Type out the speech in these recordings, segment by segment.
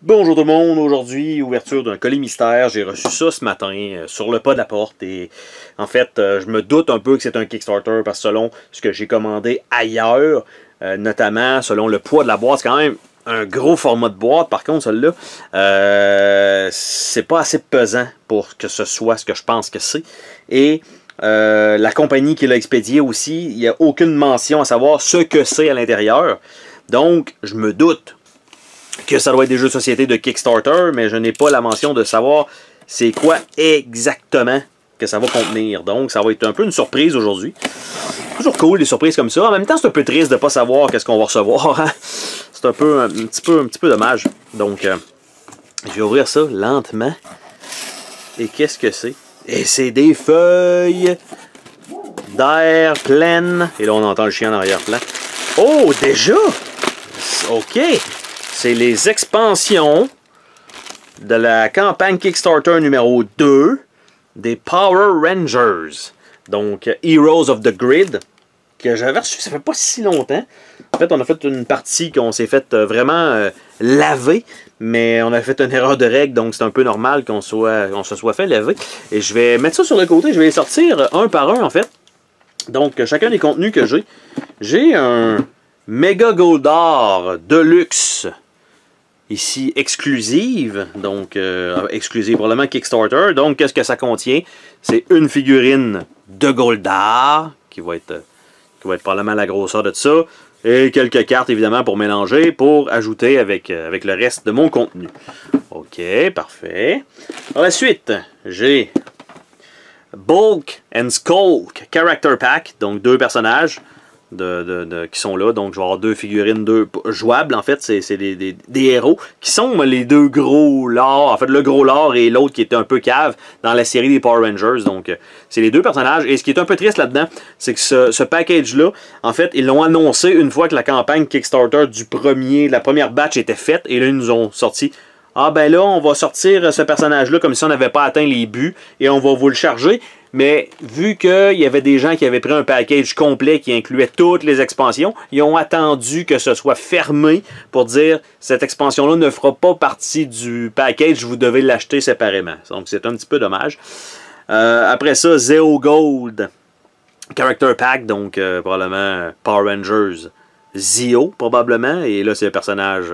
Bonjour tout le monde, aujourd'hui, ouverture d'un colis mystère. J'ai reçu ça ce matin sur le pas de la porte et en fait, je me doute un peu que c'est un Kickstarter parce que selon ce que j'ai commandé ailleurs, notamment selon le poids de la boîte, c'est quand même un gros format de boîte. Par contre, celle-là, c'est pas assez pesant pour que ce soit ce que je pense que c'est. Et la compagnie qui l'a expédié aussi, il n'y a aucune mention à savoir ce que c'est à l'intérieur. Donc, je me doute que ça doit être des jeux de société de Kickstarter, mais je n'ai pas la mention de savoir c'est quoi exactement que ça va contenir. Donc, ça va être un peu une surprise aujourd'hui. Toujours cool, des surprises comme ça. En même temps, c'est un peu triste de ne pas savoir qu'est-ce qu'on va recevoir. Hein? C'est un petit peu dommage. Donc, je vais ouvrir ça lentement. Et qu'est-ce que c'est? Et c'est des feuilles d'air pleines. Et là, on entend le chien en arrière-plan. Oh, déjà? OK. C'est les expansions de la campagne Kickstarter numéro 2 des Power Rangers. Donc, Heroes of the Grid, que j'avais reçu, ça fait pas si longtemps. En fait, on a fait une partie qu'on s'est fait vraiment laver, mais on a fait une erreur de règle, donc c'est un peu normal qu'on se soit fait laver. Et je vais mettre ça sur le côté, je vais les sortir un par un, en fait. Donc, chacun des contenus que j'ai un Mega Goldar Deluxe. Ici, exclusive, donc exclusive probablement Kickstarter. Donc, qu'est-ce que ça contient? C'est une figurine de Goldar, qui va être probablement la grosseur de ça, et quelques cartes, évidemment, pour mélanger, pour ajouter avec le reste de mon contenu. OK, parfait. Par la suite, j'ai Bulk and Skulk Character Pack, donc 2 personnages qui sont là. Donc, je vais avoir 2 figurines, 2 jouables. En fait, c'est des héros qui sont les 2 gros lords. En fait, le gros lord et l'autre qui était un peu cave dans la série des Power Rangers. Donc, c'est les 2 personnages. Et ce qui est un peu triste là-dedans, c'est que ce package-là, en fait, ils l'ont annoncé une fois que la campagne Kickstarter la première batch était faite. Et là, ils nous ont sorti: ah ben là, on va sortir ce personnage-là comme si on n'avait pas atteint les buts et on va vous le charger. Mais vu qu'il y avait des gens qui avaient pris un package complet qui incluait toutes les expansions, ils ont attendu que ce soit fermé pour dire cette expansion-là ne fera pas partie du package, vous devez l'acheter séparément. Donc c'est un petit peu dommage. Après ça, Zeo Gold Character Pack, donc probablement Power Rangers Zeo, probablement. Et là, c'est le personnage...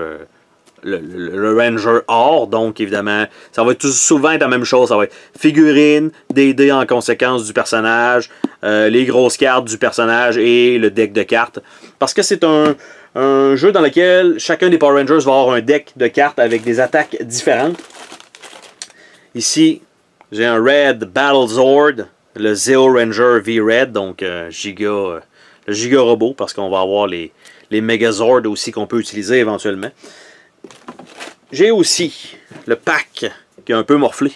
Le Ranger Or, donc évidemment, ça va être souvent la même chose. Ça va être figurine, des dés en conséquence du personnage, les grosses cartes du personnage et le deck de cartes. Parce que c'est un jeu dans lequel chacun des Power Rangers va avoir un deck de cartes avec des attaques différentes. Ici, j'ai un Red Battle Zord, le Zeo Ranger V-Red, donc le Giga Robot, parce qu'on va avoir les Megazords aussi qu'on peut utiliser éventuellement. J'ai aussi le pack qui est un peu morflé.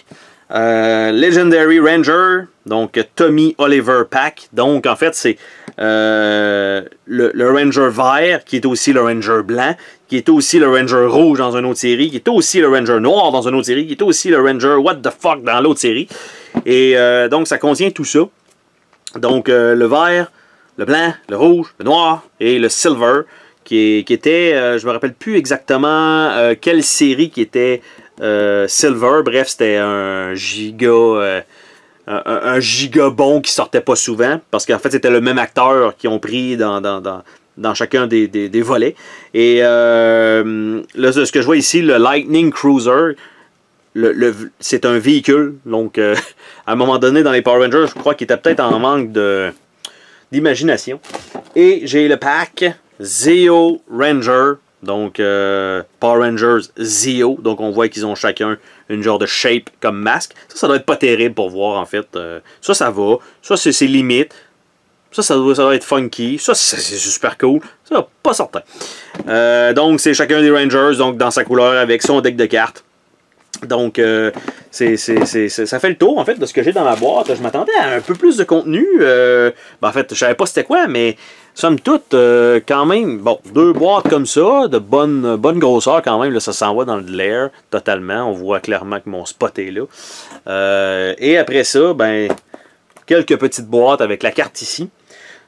Legendary Ranger, donc Tommy Oliver Pack. Donc en fait c'est le Ranger vert qui est aussi le Ranger blanc, qui est aussi le Ranger rouge dans une autre série, qui est aussi le Ranger noir dans une autre série, qui est aussi le Ranger what the fuck dans l'autre série. Et donc ça contient tout ça. Donc le vert, le blanc, le rouge, le noir et le silver. Qui était, je me rappelle plus exactement quelle série qui était Silver. Bref, c'était un giga bon qui sortait pas souvent. Parce qu'en fait, c'était le même acteur qui ont pris dans chacun des volets. Et là, ce que je vois ici, le Lightning Cruiser, c'est un véhicule. Donc, à un moment donné, dans les Power Rangers, je crois qu'il était peut-être en manque d'imagination. Et j'ai le pack Zeo Ranger, donc Power Rangers Zeo, donc on voit qu'ils ont chacun une genre de shape comme masque. Ça doit être pas terrible pour voir en fait. Ça va. Ça c'est limite. Ça doit être funky. Ça c'est super cool. Ça pas certain. Donc c'est chacun des Rangers donc dans sa couleur avec son deck de cartes. Donc, ça fait le tour, en fait, de ce que j'ai dans la boîte. Je m'attendais à un peu plus de contenu. En fait, je savais pas c'était quoi, mais somme toute, quand même, bon, 2 boîtes comme ça, de bonne grosseur quand même. Là, ça s'en va dans de l'air totalement. On voit clairement que mon spot est là. Et après ça, ben, quelques petites boîtes avec la carte ici.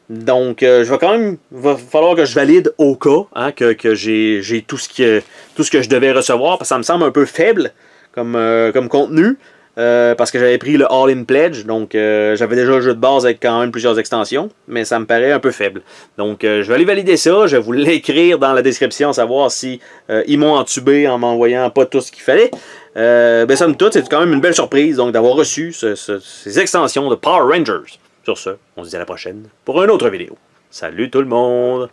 Donc, va falloir que je valide au cas hein, que j'ai tout ce que je devais recevoir, parce que ça me semble un peu faible comme contenu, parce que j'avais pris le All-in Pledge, donc j'avais déjà le jeu de base avec quand même plusieurs extensions, mais ça me paraît un peu faible. Donc, je vais aller valider ça, je vais vous l'écrire dans la description, savoir si ils m'ont entubé en m'envoyant pas tout ce qu'il fallait. Somme toute, c'est quand même une belle surprise donc d'avoir reçu ces extensions de Power Rangers. Sur ce, on se dit à la prochaine pour une autre vidéo. Salut tout le monde!